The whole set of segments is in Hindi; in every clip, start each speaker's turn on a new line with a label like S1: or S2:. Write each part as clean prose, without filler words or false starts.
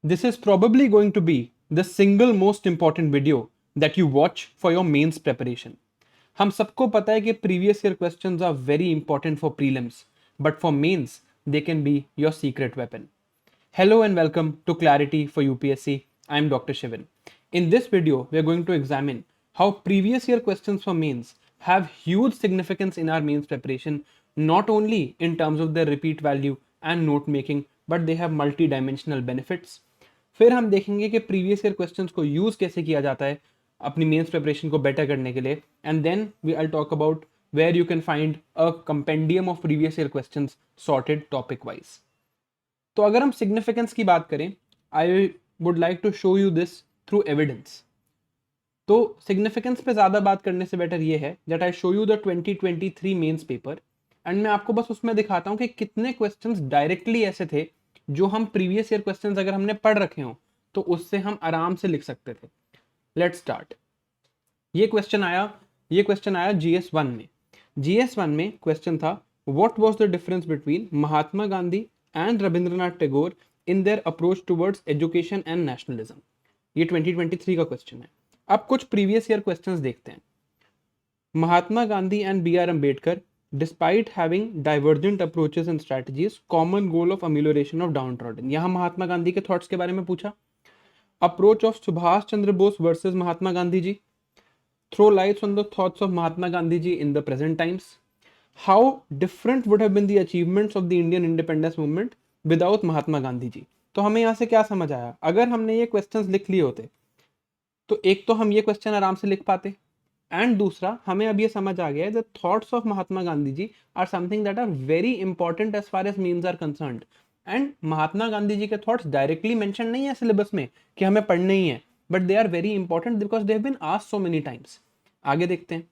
S1: This is probably going to be the single most important video that you watch for your mains preparation. हम सबको पता है कि previous year questions are very important for prelims, but for mains they can be your secret weapon. Hello and welcome to Clarity for UPSC. I am Dr. Shivan. In this video, we are going to examine how previous year questions for mains have huge significance in our mains preparation, not only in terms of their repeat value and note making, but they have multi-dimensional benefits. फिर हम देखेंगे कि प्रीवियस ईयर क्वेश्चंस को यूज कैसे किया जाता है अपनी मेंस प्रिपरेशन को बेटर करने के लिए, and then we I talk about where you can find a compendium of previous year questions sorted topic wise. तो अगर हम सिग्निफिकेंस की बात करें, I would like to show you this through evidence. तो सिग्निफिकेंस पे ज़्यादा बात करने से बेटर ये है that I show you the 2023 mains paper, and मैं आपको बस उसमें दिखाता हूँ कि कितने क्वेश्चंस डायरेक्टली ऐसे थे जो हम प्रीवियस ईयर क्वेश्चंस अगर हमने पढ़ रखे हों तो उससे हम आराम से लिख सकते थे. Let's start. ये क्वेश्चन आया GS1 में. GS1 में क्वेश्चन था what was the difference between Mahatma Gandhi and Rabindranath Tagore in their approach towards education and nationalism. ये 2023 का क्वेश्चन है. अब कुछ प्रीवियस ईयर क्वेश्चंस देखते हैं. Mahatma Gandhi and B R Ambedkar, despite having divergent approaches and strategies, common goal of amelioration of downtrodden. यहाँ महात्मा गांधी के थॉट्स के बारे में पूछा. Approach of Subhash Chandra Bose versus Mahatma Gandhi ji. Throw lights on the thoughts of Mahatma Gandhi ji in the present times. How different would have been the achievements of the Indian independence movement without Mahatma Gandhi ji. तो हमें यहाँ से क्या समझ आया, अगर हमने ये क्वेश्चंस लिख लिए होते तो एक तो हम ये क्वेश्चन आराम से लिख पाते, एंड दूसरा हमें अब ये समझ आ गया है the thoughts of Mahatma Gandhi ji are something that are very important as far as means are concerned. And Mahatma Gandhi ji के थॉट्स डायरेक्टली मेंशन नहीं है सिलेबस में कि हमें पढ़ने ही है, but they are very important because they have been asked so many times. आगे देखते हैं.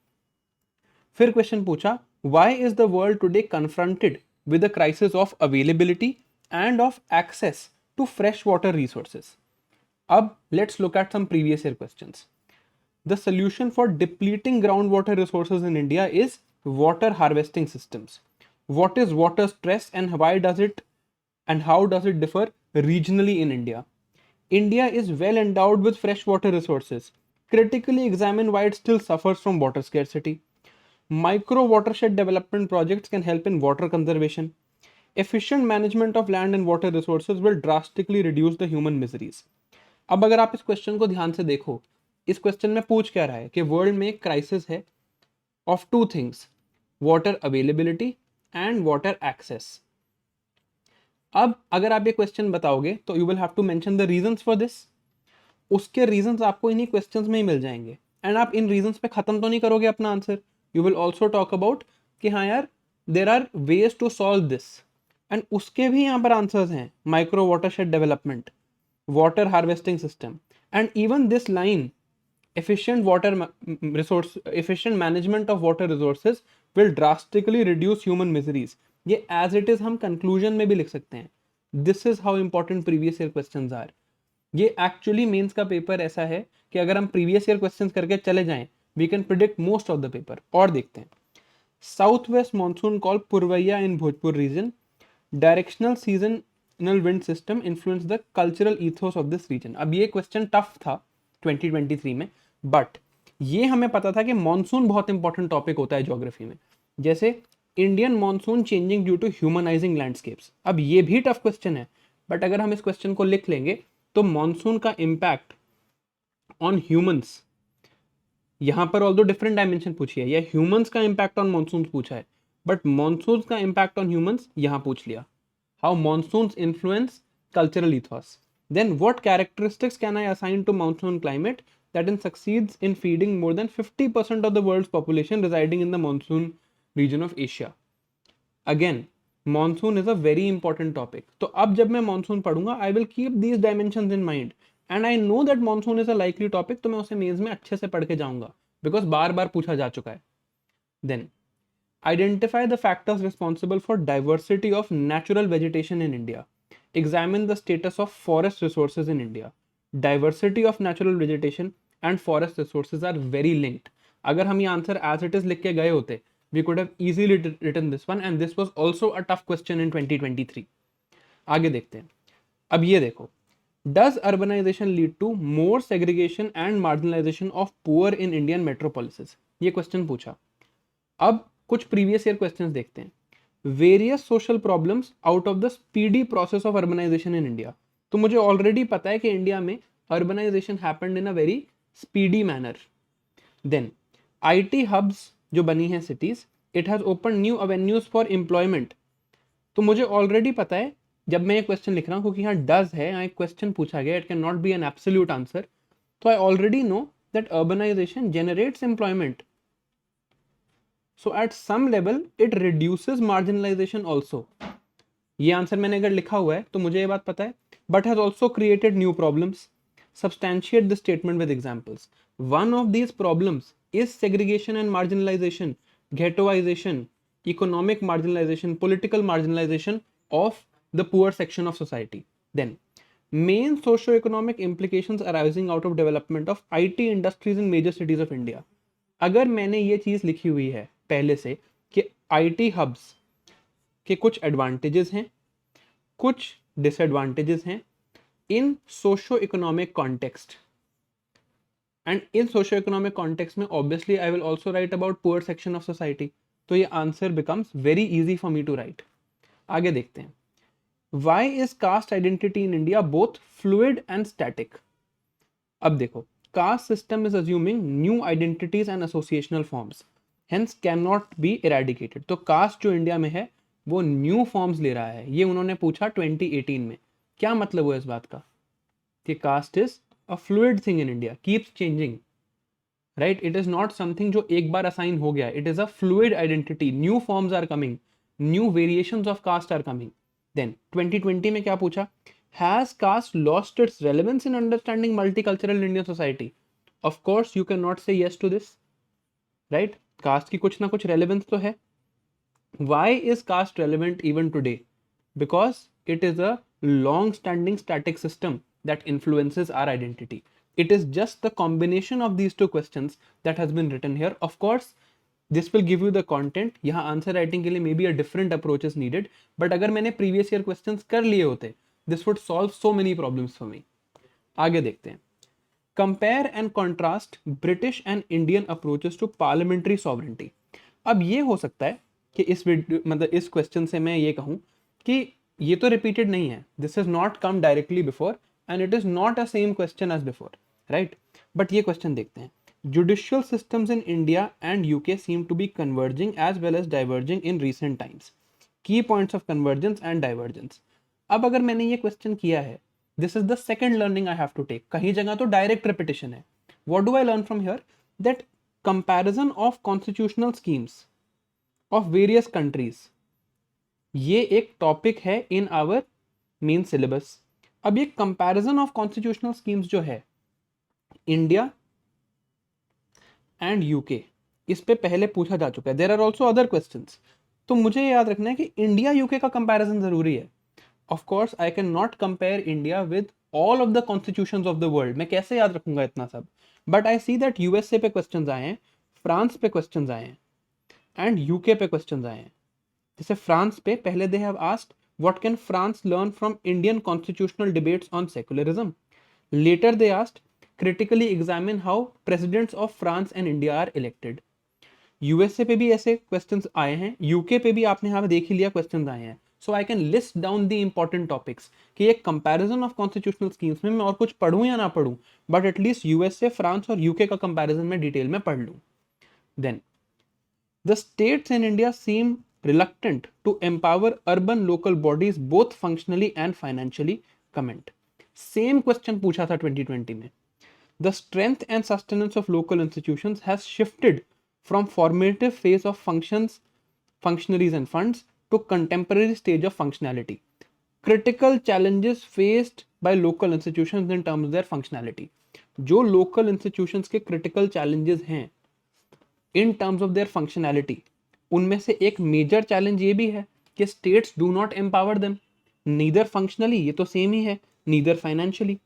S1: फिर क्वेश्चन पूछा why is the world today confronted with the crisis of availability and of access to fresh water resources. अब let's look at some previous year questions. The solution for depleting groundwater resources in India is water harvesting systems. What is water stress and why does it and how does it differ regionally in India? India is well endowed with fresh water resources. Critically examine why it still suffers from water scarcity. Micro watershed development projects can help in water conservation. Efficient management of land and water resources will drastically reduce the human miseries. अब अगर आप इस क्वेश्चन को ध्यान से देखो, इस क्वेश्चन में पूछ क्या रहा है कि वर्ल्ड में एक क्राइसिस है of two things, water availability and water access. अब अगर आप ये क्वेश्चन बताओगे तो you will have to mention the reasons for this. उसके रीजंस आपको इन्हीं क्वेश्चंस में ही मिल जाएंगे, एंड आप इन रीजंस पे खत्म तो नहीं करोगे अपना answer. You will also talk about कि हाँ यार there are ways to solve this, and उसके भी यहाँ पर आंसर्स हैं. Micro watershed development, water harvesting system, and even this line efficient management of water resources will drastically reduce human miseries. ये as it is हम conclusion में भी लिख सकते हैं. This is how important previous year questions are. ये actually means का पेपर ऐसा है कि अगर हम previous year questions करके चले जाएं, we can predict most of the paper. और देखते हैं. Southwest monsoon called Purvaiya in Bhojpur region. Directional seasonal wind system influence the cultural ethos of this region. अब ये question tough था 2023 में, बट ये हमें पता था कि मॉनसून बहुत इंपॉर्टेंट टॉपिक होता है ज्योग्राफी में. जैसे Indian monsoon changing due to humanizing landscapes. अब ये भी टफ क्वेश्चन है, बट अगर हम इस क्वेश्चन को लिख लेंगे तो मॉनसून का इंपैक्ट ऑन ह्यूमंस, यहां पर ऑल्दो डिफरेंट डायमेंशन पूछी है, या ह्यूमंस का इंपैक्ट ऑन मॉनसून पूछा है, बट मॉनसून का इंपैक्ट ऑन ह्यूमंस यहां पूछ लिया. How monsoon influence cultural ethos. Then what characteristics can I assign to monsoon climate that succeeds in feeding more than 50% of the world's population residing in the monsoon region of Asia? Again, monsoon is a very important topic. तो अब जब मैं monsoon पढ़ूंगा, I will keep these dimensions in mind. And I know that monsoon is a likely topic, तो मैं उसे मेज में अच्छे से पढ़ के जाऊंगा, because बार बार पूछा जा चुका है. Then, identify the factors responsible for diversity of natural vegetation in India. Examine the status of forest resources in India. Diversity of natural vegetation and forest resources are very linked. अगर हम ये आंसर as it is लिख के गए होते, we could have easily written this one, and this was also a tough question in 2023. आगे देखते हैं. अब ये देखो, Does urbanization lead to more segregation and marginalization of poor in Indian metropolises? ये क्वेश्चन पूछा. अब कुछ प्रीवियस ईयर क्वेश्चंस देखते हैं. Various social problems out of the speedy process of urbanization in India. तो मुझे ऑलरेडी पता है कि इंडिया में urbanization happened in a very speedy manner. Then IT hubs जो बनी हैं cities, it has open new avenues for employment. तो मुझे ऑलरेडी पता है जब मैं ये क्वेश्चन लिख रहा हूँ, क्योंकि यहाँ डज है, यहाँ एक क्वेश्चन पूछा गया, it can not be an absolute answer. तो I already know that urbanization generates employment. So at some level it reduces marginalization also. ये आंसर मैंने अगर लिखा हुआ है तो मुझे ये बात पता है. But has also created new problems. Substantiate the statement with examples. One of these problems is segregation and marginalization, ghettoization, economic marginalization, political marginalization of the poor section of society. Then main socio-economic implications arising out of development of IT industries in major cities of India. अगर मैंने ये चीज लिखी हुई है पहले से कि आईटी हब्स के कुछ एडवांटेजेस हैं, कुछ डिसएडवांटेजेस हैं in socio economic context, and in socio economic context में obviously I will also write about poor section of society. तो ये answer becomes very easy for me to write. आगे देखते हैं. Why is caste identity in India both fluid and static? अब देखो, caste system is assuming new identities and associational forms, hence cannot be eradicated. तो caste जो इंडिया में है वो new forms ले रहा है. ये उन्होंने पूछा 2018 में. क्या मतलब हुआ इस बात का? कि caste is a fluid thing in India, keeps changing, right? It is not something जो एक बार assign हो गया. It is a fluid identity. New forms are coming, new variations of caste are coming. Then 2020 में क्या पूछा? Has caste lost its relevance in understanding multicultural Indian society? Of course, you cannot say yes to this, right? Caste की कुछ ना कुछ relevance तो है. Why is caste relevant even today? Because it is a long-standing static system that influences our identity. It is just the combination of these two questions that has been written here. Of course, this will give you the content. यहाँ आंसर राइटिंग के लिए may be a different approach is needed, but अगर मैंने प्रीवियस ईयर क्वेश्चंस कर लिए होते, this would solve so many problems for me. आगे देखते हैं. Compare and contrast British and Indian approaches to parliamentary sovereignty. अब ये हो सकता है कि इस वीडियो मतलब इस क्वेश्चन से मैं ये कहूँ कि ये तो रिपीटेड नहीं है, this is not come directly before and it is not a same question as before, right? But ये क्वेश्चन देखते हैं. Judicial systems in India and UK seem to be converging as well as diverging in recent times. Key points of convergence and divergence. अब अगर मैंने ये क्वेश्चन किया है, this is the second learning I have to take. कहीं जगह तो डायरेक्ट repetition है. What do I learn from here? That comparison of constitutional schemes of various countries, ये एक टॉपिक है in our main syllabus. अब ये comparison of constitutional schemes जो है इंडिया एंड यूके, इस पे पहले पूछा जा चुका है. There are also other questions. तो मुझे याद रखना है कि इंडिया यूके का कंपैरिजन जरूरी है. Of course I can not compare India with all of the constitutions of the world. मैं कैसे याद रखूंगा इतना सब? But I see that USA पे क्वेश्चंस आए हैं, फ्रांस पे क्वेश्चंस आए हैं एंड यूके पे क्वेश्चंस आए हैं. जैसे फ्रांस पे पहले they have asked what can France learn from Indian constitutional debates on secularism. Later they asked critically examine how presidents of France and India are elected. USA पे भी ऐसे क्वेश्चंस आए हैं, यूके पे भी आपने यहाँ पे देख ही लिया क्वेश्चंस आए हैं. So I can list down the important topics कि एक कंपैरिजन ऑफ कॉन्स्टिट्यूशनल स्कीम्स में मैं और कुछ पढ़ूं या ना पढ़ूं, बट एटलीस्ट यूएसए, फ्रांस और यूके का कंपैरिजन में डिटेल में पढ़ लूं. Then the states in India seem reluctant to empower urban local bodies both functionally and financially. Comment. Same question पूछा था 2020 में. The strength and sustenance of local institutions has shifted from formative phase of functionaries and funds to contemporary stage of functionality. Critical challenges faced by local institutions in terms of their functionality. जो local institutions के critical challenges हैं in terms of their functionality, उनमें से एक major challenge ये भी है कि states do not empower them, neither functionally, ये तो same ही है, neither financially.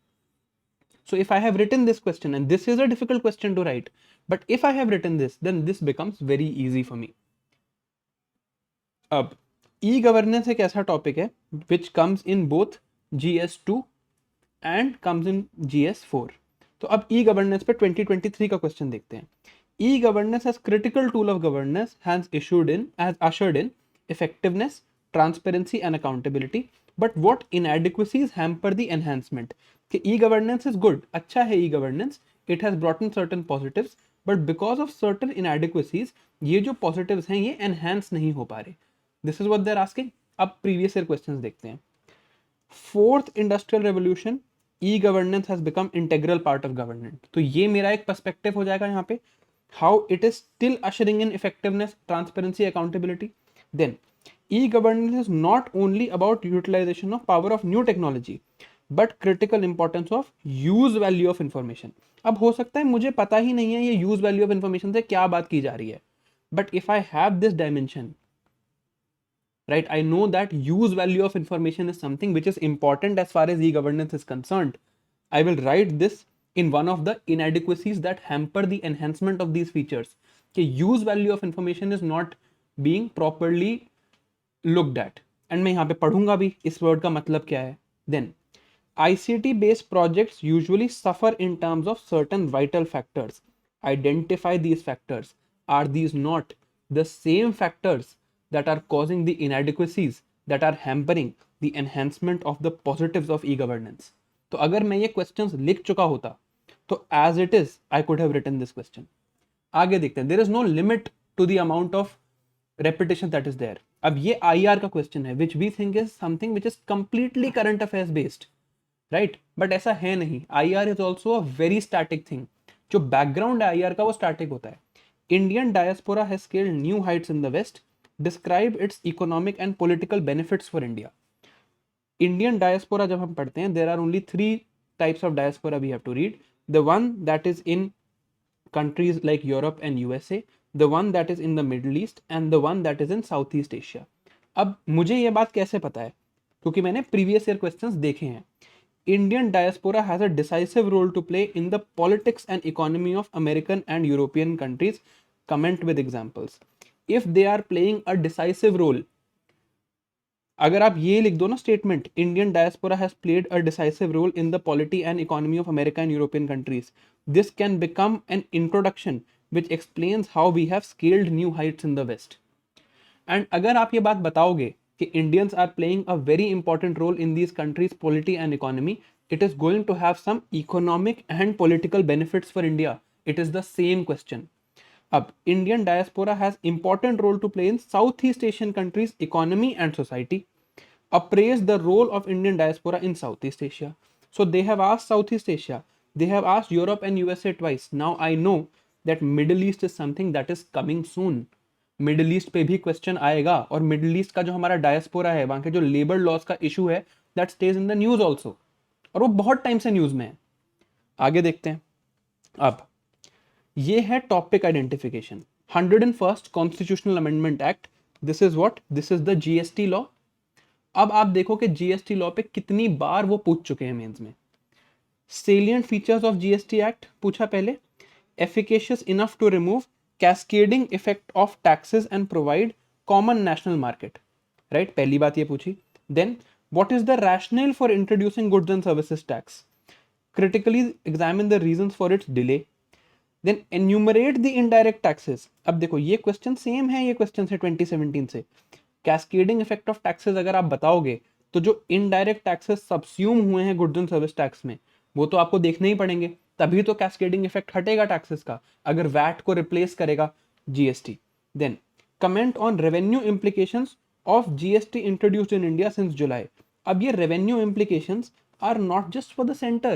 S1: So if I have written this question, and this is a difficult question to write, but if I have written this, then this becomes very easy for me. अब e-governance एक ऐसा टॉपिक है which comes in both GS2 and comes in GS4. तो अब ई गवर्नेंस पे 2023 का क्वेश्चन देखते हैं. E governance as critical tool of governance has ushered in effectiveness, transparency and accountability. But what inadequacies hamper the enhancement? कि ई गवर्नेंस इज गुड, अच्छा है E governance, it has brought in certain positives, but because of certain inadequacies ये जो पॉजिटिव्स हैं ये एनहांस नहीं हो पा रहे. This is what they are asking. अब प्रीवियस ईयर क्वेश्चंस देखते हैं. Fourth industrial revolution, e governance has become integral part of government. तो ये मेरा एक पर्सपेक्टिव हो जाएगा यहाँ पे, how it is still ushering in effectiveness, transparency, accountability. Then e-governance is not only about utilization of power of new technology but critical importance of use value of information. अब हो सकता है मुझे पता ही नहीं है ये use value of information से क्या बात की जा रही है, but if I have this dimension, right, I know that use value of information is something which is important as far as e-governance is concerned. I will write this in one of the inadequacies that hamper the enhancement of these features. कि use value of information is not being properly looked at. And मैं यहाँ पे पढ़ूंगा भी इस वर्ड का मतलब क्या है. Then ICT based projects usually suffer in terms of certain vital factors. Identify these factors. Are these not the same factors that are causing the inadequacies that are hampering the enhancement of the positives of e-governance? तो अगर मैं ये questions लिख चुका होता तो as it is I could have written this question. आगे देखते हैं. There is no limit to the amount of repetition that is there. अब ये IR का क्वेश्चन है which we think is something which is completely current affairs based, right? But ऐसा है नहीं. IR is also a very static thing. जो background है IR का वो static होता है. Indian diaspora has scaled new heights in the West. Describe its economic and political benefits for India. Indian diaspora जब हम पढ़ते हैं, there are only 3 types of diaspora we have to read. The one that is in countries like Europe and USA, the one that is in the Middle East and the one that is in Southeast Asia. अब मुझे ये बात कैसे पता है? क्योंकि मैंने प्रीवियस ईयर क्वेश्चंस देखे हैं. Indian diaspora has a decisive role to play in the politics and economy of American and European countries. Comment with examples. If they are playing a decisive role, अगर आप ये लिख दो ना statement, Indian diaspora has played a decisive role in the polity and economy of America and European countries, this can become an introduction which explains how we have scaled new heights in the West. And अगर आप ये बात बताओगे कि Indians are playing a very important role in these countries polity and economy, it is going to have some economic and political benefits for India. It is the same question. अब Indian diaspora has important role to play in Southeast Asian countries' economy and society. Appraise the role of Indian diaspora in Southeast Asia. So they have asked Southeast Asia. They have asked Europe and USA twice. Now I know that Middle East is something that is coming soon. Middle East पे भी क्वेश्चन आएगा और Middle East का जो हमारा डायस्पोरा है, वहां के जो लेबर लॉस का इशू है, that stays in the news also. और वो बहुत टाइम से न्यूज में है. आगे देखते हैं. अब ये है topic identification. 101st constitutional amendment act. This is what? This is the GST law. अब आप देखो कि जीएसटी लॉ पे कितनी बार वो पूछ चुके हैं मेंस में. Salient features of GST act पूछा पहले. Efficacious enough to remove cascading effect of taxes and provide common national market. Right, पहली बात ये पूछी. Then what is the rationale for introducing goods and services tax? Critically examine the reasons for its delay. Then enumerate the indirect taxes. अब देखो ये क्वेश्चन सेम है, ये क्वेश्चन है 2017 से. कैस्केडिंग इफेक्ट ऑफ टैक्सेस अगर आप बताओगे तो जो इनडायरेक्ट टैक्सेस सब्स्यूम हुए हैं गुड्स एंड सर्विस टैक्स में, वो तो आपको देखने ही पड़ेंगे, तभी तो कैस्केडिंग इफेक्ट हटेगा टैक्सेस का, अगर वैट को रिप्लेस करेगा GST. Then comment on revenue implications of GST introduced in India since July. अब ये revenue implications are not just for the center,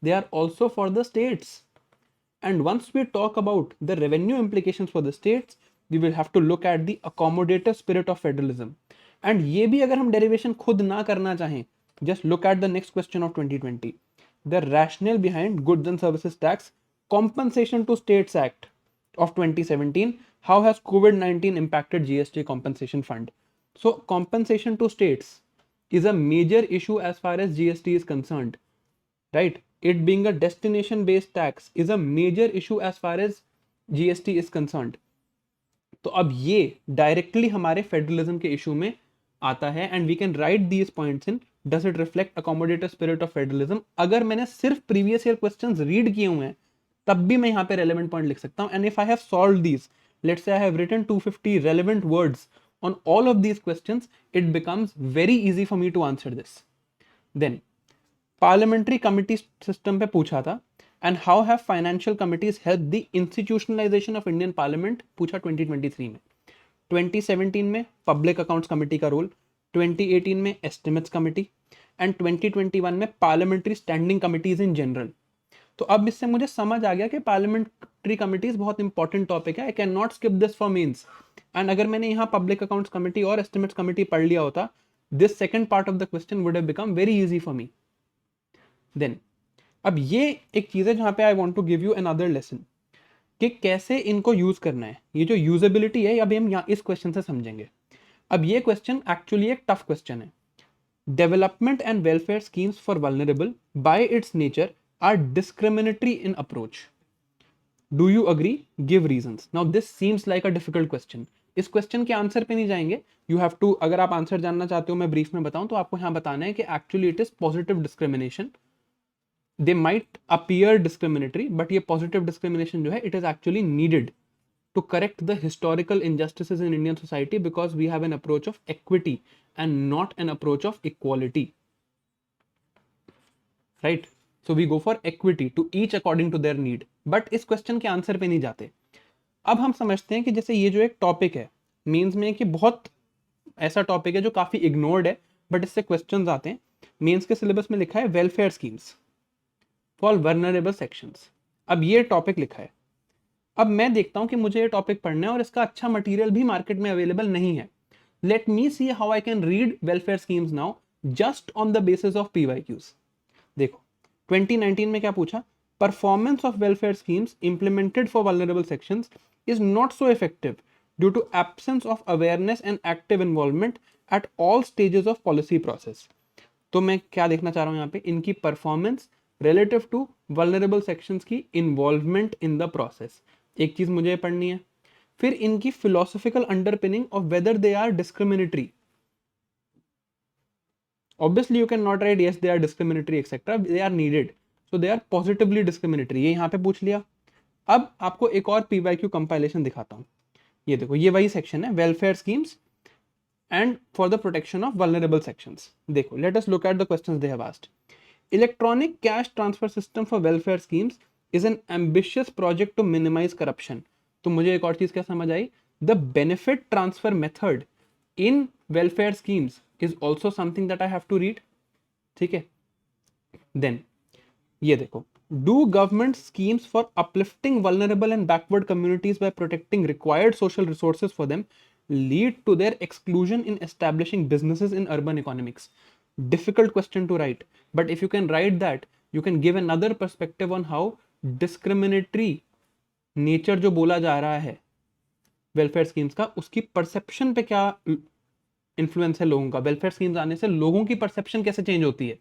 S1: they are also for the states. And once we talk about the revenue implications for the states, we will have to look at the accommodative spirit of federalism. And ये भी अगर हम derivation खुद ना करना चाहें, just look at the next question of 2020. The rationale behind Goods and Services Tax Compensation to States Act of 2017. How has COVID-19 impacted GST compensation fund? So compensation to states is a major issue as far as GST is concerned, right? It being a destination based tax is a major issue as far as GST is concerned. तो अब ये directly हमारे federalism के issue में आता है and we can write these points in does it reflect accommodative spirit of federalism? अगर मैंने सिर्फ प्रीवियस ईयर क्वेश्चंस रीड किए हुए हैं तब भी मैं यहाँ पे रेलेवेंट पॉइंट लिख सकता हूँ. And if I have solve these, let's say I have written 250 relevant words on all of these questions, it becomes very easy for me to answer this. Then parliamentary committee system पे पूछा था, and how have financial committees help the institutionalisation of Indian Parliament, पूछा 2023 में. 2017 में पब्लिक अकाउंट्स कमेटी का रोल, 2018 में एस्टिमेट्स कमेटी, एंड 2021 में parliamentary standing committees in general. तो अब इससे मुझे समझ आ गया कि पार्लियामेंट्री कमिटीज बहुत इंपॉर्टेंट टॉपिक है. I can not skip this for mains. And अगर मैंने यहाँ पब्लिक अकाउंट्स कमेटी और एस्टिमेट्स कमेटी पढ़ लिया होता, this second part of the question would have become very easy for me. Then अब ये एक चीज है जहां पे I want to give you another lesson कि कैसे इनको यूज करना है. ये जो यूजेबिलिटी है अभी हम यहाँ इस क्वेश्चन से समझेंगे. अब ये क्वेश्चन एक्चुअली एक टफ क्वेश्चन है. Development and welfare schemes for vulnerable by its nature are discriminatory in approach. Do you agree? Give reasons. Now this seems like a difficult question. इस क्वेश्चन के आंसर पे नहीं जाएंगे. यू हैव टू, अगर आप आंसर जानना चाहते हो मैं ब्रीफ में बताऊं तो आपको यहाँ बताना है कि actually it is positive discrimination. They might appear discriminatory, but ये positive discrimination जो है, it is actually needed to correct the historical injustices in Indian society because we have an approach of equity and not an approach of equality, right? So we go for equity to each according to their need. But इस question के आंसर पे नहीं जाते. अब हम समझते हैं कि जैसे ये जो एक टॉपिक है मेंस में कि बहुत ऐसा टॉपिक है जो काफी इग्नोर्ड है, बट इससे क्वेश्चंस आते हैं. मेंस के सिलेबस में लिखा है welfare schemes for vulnerable sections. अब ये टॉपिक लिखा है. अब मैं देखता हूं कि मुझे ये टॉपिक पढ़ना है और इसका अच्छा मटेरियल भी मार्केट में अवेलेबल नहीं है. Let me see how I can read welfare schemes now just on the basis of PYQs. देखो 2019 में क्या पूछा? Performance of welfare schemes implemented for vulnerable sections is not so effective due to absence of awareness and active involvement at all stages of policy process. तो मैं क्या देखना चाह रहा हूं यहाँ पे? इनकी performance relative to vulnerable sections की involvement in the process. एक चीज मुझे पढ़नी है. फिर इनकी philosophical underpinning of whether they are discriminatory. Obviously you cannot write yes they are discriminatory etc. They are needed. So they are positively discriminatory. ये यहाँ पे पूछ लिया. अब आपको एक और PYQ compilation दिखाता हूँ. ये देखो, ये वही सेक्शन है, welfare schemes and for the protection of vulnerable sections. देखो, let us look at the questions they have asked. Electronic cash transfer system for welfare schemes is an ambitious project to minimize corruption. तो मुझे एक और चीज क्या समझ आई? The benefit transfer method in welfare schemes is also something that I have to read. ठीक है. Then ये देखो, do government schemes for uplifting vulnerable and backward communities by protecting required social resources for them lead to their exclusion in establishing businesses in urban economics? Difficult question to write, but if you can write that, you can give another perspective on how discriminatory nature जो बोला जा रहा है वेलफेयर स्कीम्स का, उसकी परसेप्शन पे क्या इन्फ्लुएंस है लोगों का. वेलफेयर स्कीम्स आने से लोगों की परसेप्शन कैसे चेंज होती है.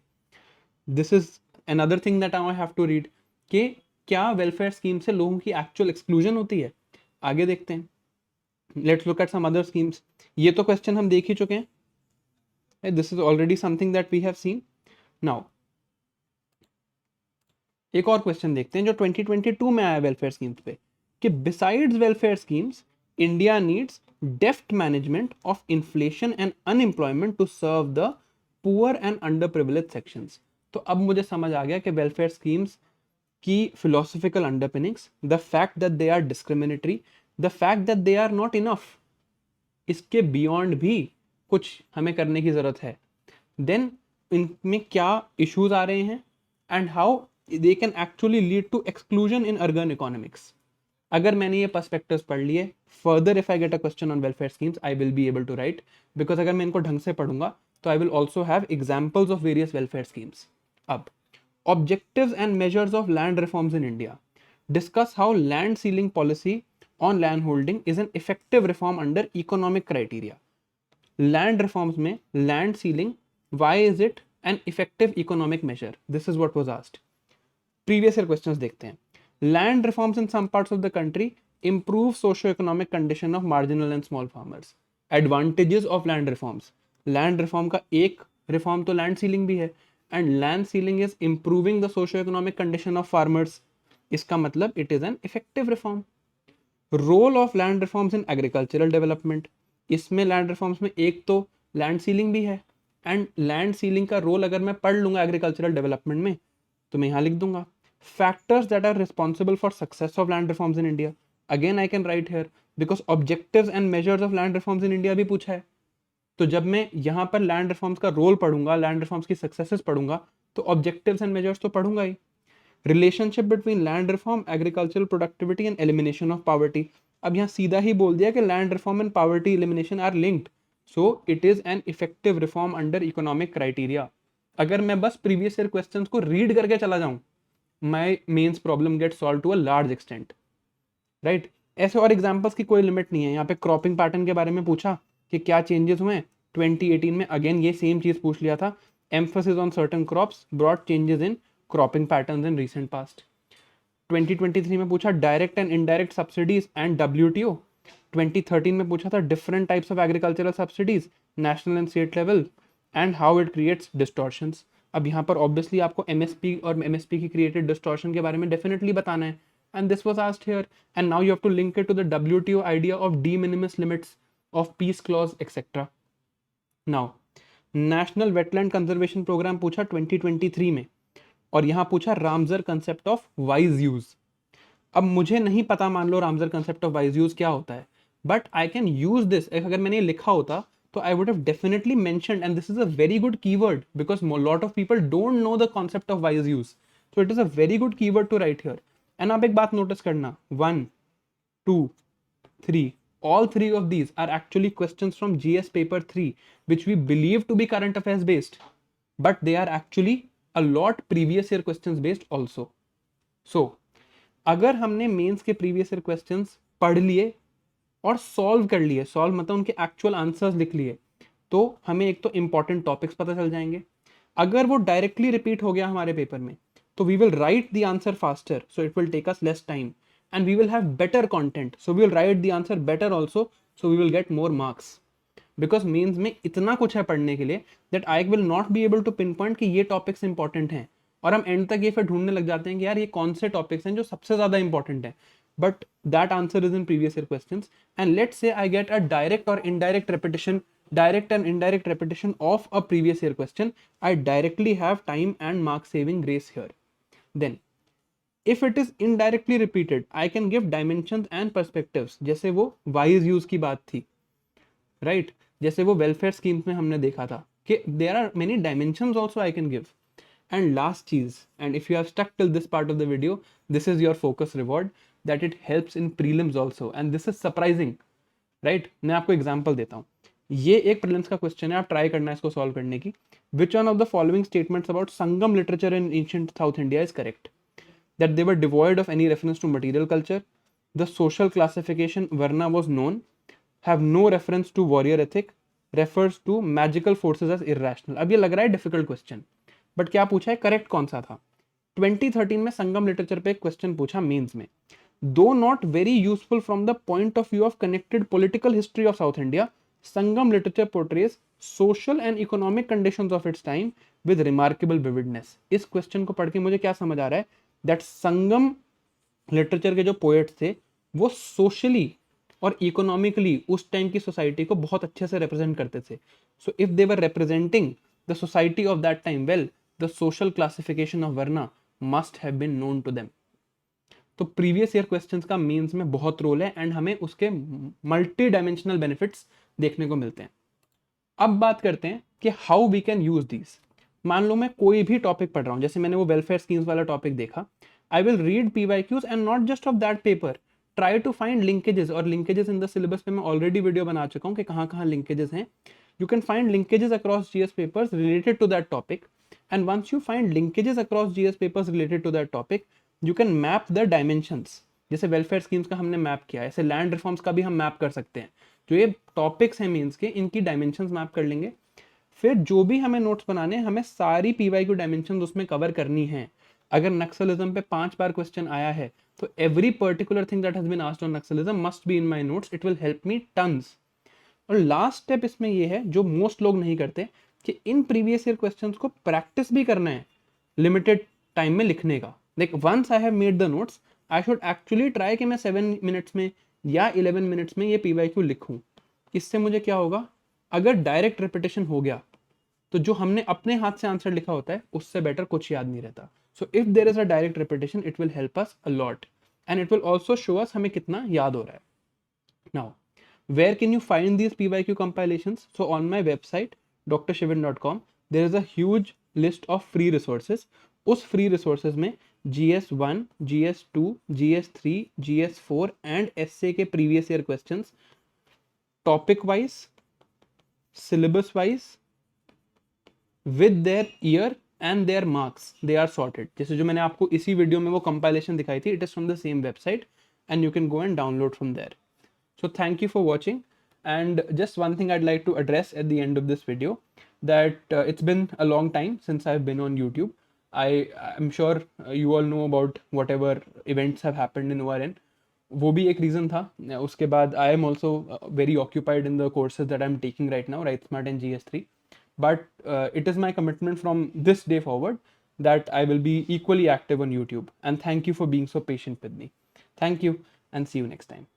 S1: This is another thing that I have to read कि क्या वेलफेयर स्कीम से लोगों की एक्चुअल एक्सक्लूजन होती है. आगे देखते हैं. Let's look at some other schemes. ये तो क्वेश्चन हम देख ही चुके हैं. This is already something that we have seen. Now एक और क्वेश्चन देखते हैं जो 2022 में आया वेलफेयर स्कीम्स पे कि besides welfare schemes India needs deft management of inflation and unemployment to serve the poor and under privilege sections. तो अब मुझे समझ आ गया कि वेलफेयर स्कीम्स की philosophical underpinnings, the fact that they are discriminatory, the fact that they are not enough, इसके बियॉन्ड भी कुछ हमें करने की जरूरत है. देन इनमें क्या इश्यूज आ रहे हैं and how they can actually lead to exclusion in urban economics. अगर मैंने ये पर्सपेक्टिव्स पढ़ लिए, further if I get a question on welfare schemes I will be able to write, because अगर मैं इनको ढंग से पढ़ूंगा तो I will also have examples of various welfare schemes. अब objectives and measures of land reforms in India. Discuss how land ceiling policy on land holding is an effective reform under economic criteria. Land reforms में land ceiling, why is it an effective economic measure? This is what was asked. Previous year questions देखते हैं. Land reforms in some parts of the country improve socio economic condition of marginal and small farmers. Advantages of land reforms. Land reform का एक रिफॉर्म तो लैंड सीलिंग भी है, and land ceiling is improving the socio economic condition of farmers, इसका मतलब it is an effective reform. Role of land reforms in agricultural development, इसमें लैंड रिफॉर्म्स में एक तो लैंड सीलिंग भी है, एंड लैंड सीलिंग का रोल अगर मैं पढ़ लूंगा एग्रीकल्चरल डेवलपमेंट में तो मैं यहाँ लिख दूंगा factors that are responsible for success of land reforms in India. Again I can write here because objectives and measures of land reforms in India भी पूछा है, तो जब मैं यहाँ पर लैंड रिफॉर्म्स का रोल पढ़ूंगा, लैंड रिफॉर्म्स की सक्सेसेस पढ़ूंगा, तो ऑब्जेक्टिव्स एंड मेजर्स तो पढ़ूंगा ही। Relationship between land reform, agricultural productivity and elimination of poverty, अब यहाँ सीधा ही बोल दिया कि land reform and poverty elimination are linked, so it is an effective reform under economic criteria. अगर मैं बस प्रीवियस ईयर क्वेश्चंस को रीड करके चला जाऊं, my mains problem get solve to a large extent, right. ऐसे और एग्जांपल्स की कोई लिमिट नहीं है। यहाँ पे क्रॉपिंग पैटर्न के बारे में पूछा कि क्या चेंजेस हुए 2018 में, अगेन ये सेम चीज पूछ लिया था, emphasis on certain crops brought changes in cropping patterns in recent past. 2023 में पूछा direct and indirect subsidies and WTO. 2013 में पूछा था different types of agricultural subsidies national and state level and how it creates distortions. अब यहाँ पर ऑब्वियसली आपको एमएसपी और एमएसपी की क्रिएटेड डिस्टॉर्शन के बारे में डेफिनेटली बताना है, and this was asked here, and now you have to link it to the WTO idea of de minimis limits of peace clause etc. now national wetland conservation programme पूछा 2023 में, और यहां पूछा Ramsar concept of wise use. अब मुझे नहीं पता, मान लो Ramsar concept of wise use क्या होता है, but I can use this. अगर मैंने लिखा होता तो I would have definitely mentioned, and this is a very good keyword because lot of people don't know the concept of wise use, so it is a very good keyword to write here. And आप एक बात नोटिस करना, 1, 2, 3, all three of these are actually questions from GS paper 3 which we believe to be current affairs based, but they are actually a lot previous year questions based also. So अगर हमने मेंस के प्रीवियस ईयर क्वेश्चंस पढ़ लिए और सॉल्व कर लिए, सॉल्व मतलब उनके एक्चुअल आंसर्स लिख लिए, तो हमें एक तो इंपॉर्टेंट टॉपिक्स पता चल जाएंगे। अगर वो डायरेक्टली रिपीट हो गया हमारे पेपर में, तो we will write the answer faster, so it will take us less time, and we will have better content, so we will write the answer better also, so we will get more marks. Because means में इतना कुछ है पढ़ने के लिए that I will not be able to pinpoint कि ये topics important हैं, और हम एंड तक ये फिर ढूंढने लग जाते हैं कि यार ये कौन से टॉपिक्स हैं जो सबसे ज्यादा इंपॉर्टेंट है, but that answer is in previous year questions. And let's say I get a direct और indirect repetition, direct and indirect repetition of a previous year question, I directly have time and mark saving grace here. Then if it is indirectly repeated, I can give dimensions and perspectives, जैसे वो wise use की बात थी, right? जैसे वो welfare schemes में हमने देखा था कि there are many dimensions also I can give. And last चीज, and if you have stuck till this part of the video, this is your focus reward, that it helps in prelims also, and this is surprising, right? मैं आपको एग्जाम्पल देता हूँ। ये एक प्रीलिम्स का क्वेश्चन है, आप ट्राई करना है इसको सॉल्व करने की। Which one of the following statements about Sangam literature in ancient South India is correct? That they were devoid of any reference to material culture, the social classification varna was known, have no reference to warrior ethic, refers to magical forces as irrational. अब ये लग रहा है डिफिकल्ट क्वेश्चन, बट क्या पूछा है, करेक्ट कौन सा था? 2013 में संगम लिटरेचर पे एक क्वेश्चन पूछा मेंस में, दो not very useful from the point of view of connected political history of south India, Sangam literature portrays social and economic conditions of its time with remarkable vividness. इस क्वेश्चन को पढ़ के मुझे क्या समझ आ रहा है, दैट संगम लिटरेचर के जो पोएट्स थे वो सोशली और इकोनॉमिकली उस टाइम की सोसाइटी को बहुत अच्छे से रिप्रेजेंट करते थे। So if they were representing the society of that time well, the social classification of varna must have been known to them. तो प्रीवियस ईयर क्वेश्चंस का मीन्स में बहुत रोल है, एंड हमें उसके मल्टी डायमेंशनल बेनिफिट्स देखने को मिलते हैं। अब बात करते हैं कि how we can use these. मान लो मैं कोई भी टॉपिक पढ़ रहा हूं, जैसे मैंने वो वेलफेयर स्कीम्स वाला टॉपिक देखा, I will read PYQs and not just of that paper, try to find linkages, और लिंकेजेस इन द सिलेबस पे मैं ऑलरेडी वीडियो बना चुका हूं कि कहां कहां लिंकेजेस हैं। You can find linkages across GS papers related to that topic, and once you find linkages across GS papers related to that topic, you can map the dimensions. जैसे वेलफेयर स्कीम्स का हमने मैप किया, ऐसे लैंड रिफॉर्म्स का भी हम मैप कर सकते हैं। जो ये टॉपिक्स हैं मीन्स के, इनकी डायमेंशंस मैप कर लेंगे। फिर जो भी हमें नोट्स बनाने हैं, हमें सारी PYQ डायमेंशंस उसमें कवर करनी है। अगर नक्सलिज्म पे 5 बार क्वेश्चन आया है, तो every particular thing that has been asked on naxalism must be in my notes, it will help me tons. और लास्ट स्टेप इसमें ये है जो मोस्ट लोग नहीं करते, कि इन प्रीवियस ईयर क्वेश्चंस को प्रैक्टिस भी करना है लिमिटेड टाइम में लिखने का. Like once I have made the notes, I should actually try कि मैं 7 मिनट्स में या 11 मिनट्स में ये पीवाईक्यू लिखूं. इससे मुझे क्या होगा, अगर डायरेक्ट रिपीटेशन हो गया तो जो हमने अपने हाथ से आंसर लिखा होता है उससे बेटर कुछ याद नहीं रहता. So if there is a direct repetition it will help us a lot and it will also show us हमें कितना याद हो रहा है. Now where can you find these PYQ compilations? So on my website drshivin.com there is a huge list of free resources. उस free resources में GS1, GS2, GS3, GS4 and essay के previous year questions topic wise, syllabus wise, with their year and their marks they are sorted. जैसे जो मैंने आपको इसी वीडियो में वो compilation दिखाई थी, it is from the same website and you can go and download from there. So thank you for watching, and just one thing I'd like to address at the end of this video, that it's been a long time since I've been on YouTube. I'm sure you all know about whatever events have happened in ORN. वो भी एक reason था. उसके बाद I am also very occupied in the courses that I'm taking right now, Write Smart and GS3. But it is my commitment from this day forward that I will be equally active on YouTube. And thank you for being so patient with me. Thank you and see you next time.